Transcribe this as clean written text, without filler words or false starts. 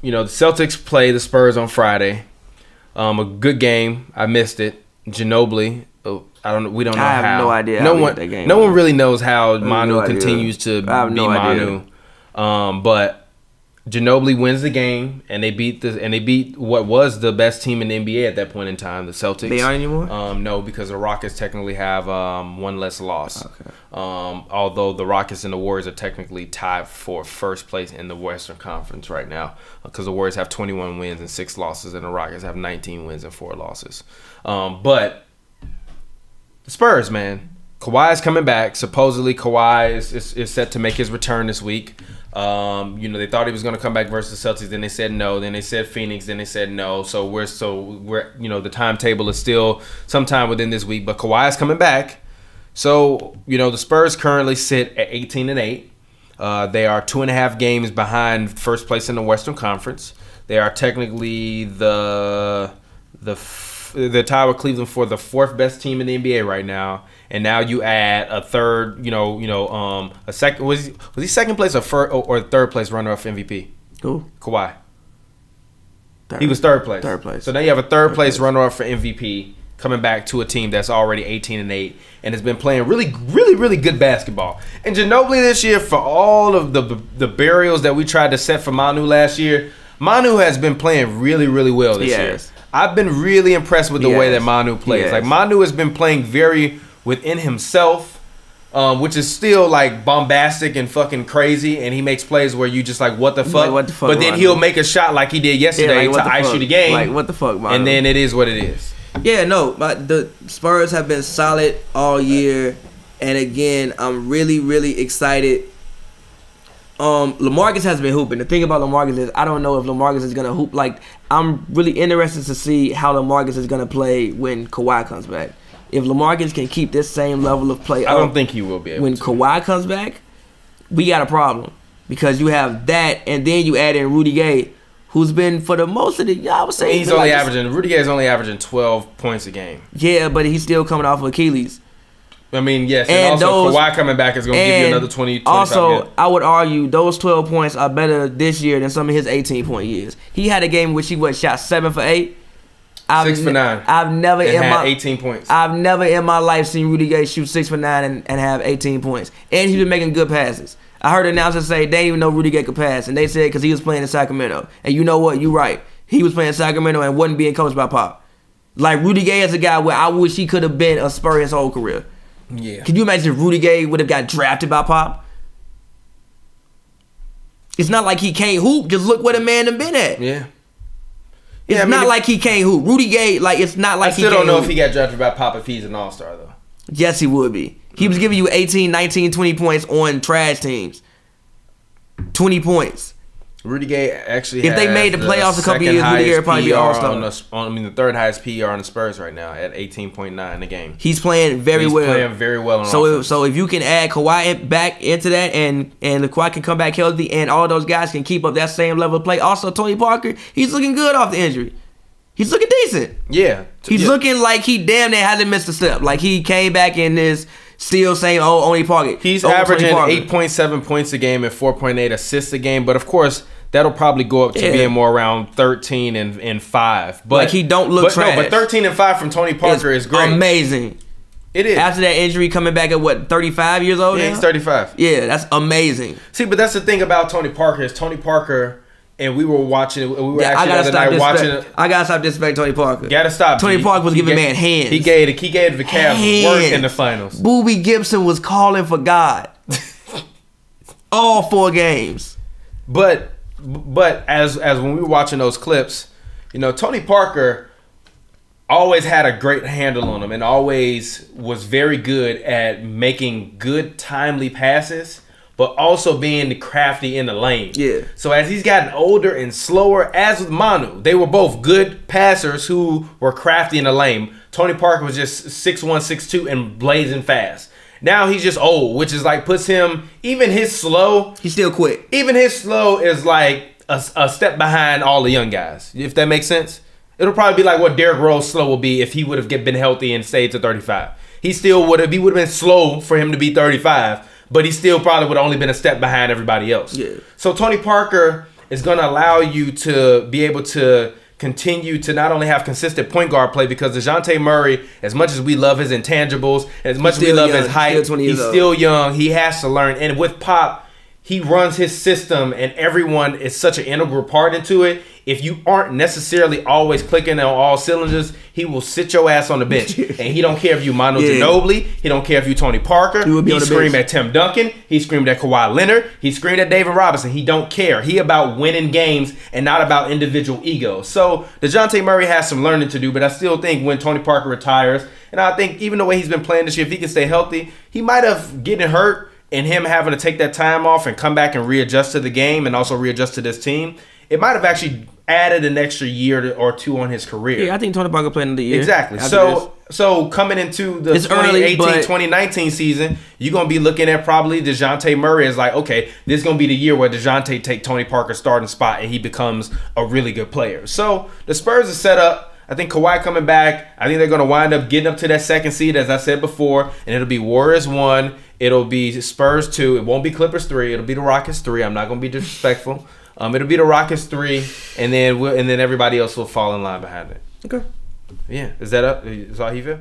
the Celtics play the Spurs on Friday. A good game. I missed it. Ginobili. I don't know. We don't know how. I have no idea. No one really knows how Manu continues to be Manu. But Ginobili wins the game, and they beat what was the best team in the NBA at that point in time, the Celtics. They aren't anymore? No, because the Rockets technically have one less loss. Okay. Although the Rockets and the Warriors are technically tied for first place in the Western Conference right now, because the Warriors have 21 wins and 6 losses, and the Rockets have 19 wins and 4 losses. But the Spurs, man, Kawhi is coming back. Supposedly, Kawhi is set to make his return this week. They thought he was going to come back versus the Celtics. Then they said no. Then they said Phoenix. Then they said no. So we're the timetable is still sometime within this week. But Kawhi is coming back. So the Spurs currently sit at 18-8. They are 2.5 games behind first place in the Western Conference. They are technically the tied with Cleveland for the 4th best team in the NBA right now. And now you add a third, a second. Was he second place or third place runner-up MVP? Who? Kawhi. Third. He was third place. Third place. So now you have a third place runner-up for MVP coming back to a team that's already 18-8 and has been playing really, really, really good basketball. And Ginobili this year, for all of the burials that we tried to set for Manu last year, Manu has been playing really, really well this year. I've been really impressed with the way that Manu plays. Like, Manu has been playing very within himself, which is still like bombastic and fucking crazy, and he makes plays where you just like, what the fuck? Like, what the fuck, but then he'll make a shot like he did yesterday to ice you the game. Like, what the fuck, Manu? And then it is what it is. Yeah, no, but the Spurs have been solid all year, and again, I'm really, really excited. LaMarcus has been hooping. The thing about LaMarcus is I don't know if LaMarcus is gonna hoop. Like, I'm really interested to see how LaMarcus is gonna play when Kawhi comes back. If LaMarcus can keep this same level of play I don't think he will be able when to. Kawhi comes back, we got a problem. Because you have that, and then you add in Rudy Gay, who's been for the most of the, I would say, Rudy Gay is only averaging 12 points a game. Yeah, but he's still coming off of Achilles. I mean, yes, and also Kawhi coming back is going to give you another 20, 25 Also, games. I would argue those 12 points are better this year than some of his 18-point years. He had a game in which he shot 7 for 8. 6 for 9. I've never had 18 points. I've never in my life seen Rudy Gay shoot 6 for 9 and have 18 points. And he's been making good passes. I heard announcers say they didn't even know Rudy Gay could pass, and they said because he was playing in Sacramento. And you know what? You're right. He was playing in Sacramento and wasn't being coached by Pop. Like, Rudy Gay is a guy where I wish he could have been a Spur his whole career. Yeah. Can you imagine if Rudy Gay would have got drafted by Pop? It's not like he can't hoop. Just look where the man done been at. Yeah. It's not like he can't hoop. Rudy Gay, like, it's not like he can't hoop. I still don't know if he got drafted by Pop if he's an all-star, though. Yes, he would be. He was giving you 18, 19, 20 points on trash teams. 20 points. Rudy Gay actually if they made the playoffs a couple years, Rudy Gay would probably be all-star. The third highest PER on the Spurs right now at 18.9 a game. He's playing very well. He's playing very well on offense. So if you can add Kawhi back into that, and the Kawhi can come back healthy, and all those guys can keep up that same level of play. Also, Tony Parker, he's looking good off the injury. He's looking decent. Yeah. He's looking like he damn near hasn't missed a step. Like, he came back in this still saying, oh, only Parker. He's averaging 8.7 points a game and 4.8 assists a game. But, of course, that'll probably go up to being more around 13 and 5. But like, he don't look trash. No, but 13 and 5 from Tony Parker is great. Amazing. It is. After that injury, coming back at what, 35 years old now? Yeah, he's 35. Yeah, that's amazing. See, but that's the thing about Tony Parker is Tony Parker, and we were watching, we were actually the other night watching it. I gotta stop disrespecting Tony Parker. Gotta stop. Tony Parker was giving man hands. He gave the Cavs work in the finals. Boobie Gibson was calling for God. All 4 games. But as when we were watching those clips, Tony Parker always had a great handle on him and always was very good at making good, timely passes, but also being crafty in the lane. Yeah. So as he's gotten older and slower, as with Manu, they were both good passers who were crafty in the lane. Tony Parker was just 6'1", 6'2", and blazing fast. Now he's just old, which is like puts him, even his slow. He's still quick. Even his slow is like a step behind all the young guys, if that makes sense. It'll probably be like what Derrick Rose slow will be if he would have been healthy and stayed to 35. He still would have. He would have been slow for him to be 35, but he still probably would have only been a step behind everybody else. Yeah. So Tony Parker is going to allow you to be able to continue to not only have consistent point guard play, because DeJounte Murray, as much as we love his intangibles, as much as we love his height, he's still young. He has to learn. And with Pop, he runs his system, and everyone is such an integral part into it. If you aren't necessarily always clicking on all cylinders, he will sit your ass on the bench. And he don't care if you Manu Ginobili. He don't care if you Tony Parker. He screamed at Tim Duncan. He screamed at Kawhi Leonard. He screamed at David Robinson. He don't care. He about winning games and not about individual ego. So DeJounte Murray has some learning to do, but I still think when Tony Parker retires, and I think even the way he's been playing this year, if he can stay healthy, he might have getting hurt and him having to take that time off and come back and readjust to the game and also readjust to this team, it might have actually added an extra year or two on his career. Yeah, I think Tony Parker played in the year. Exactly. So coming into the 2018-2019 season, you're going to be looking at probably DeJounte Murray as like, okay, this is going to be the year where DeJounte take Tony Parker's starting spot and he becomes a really good player. So the Spurs are set up. I think Kawhi coming back, I think they're going to wind up getting up to that second seed, as I said before, and it'll be Warriors 1, it'll be Spurs 2, it won't be Clippers 3, it'll be the Rockets 3. I'm not going to be disrespectful. It'll be the Rockets 3, and then everybody else will fall in line behind it. Okay. Yeah. Is that up? Is all he feel?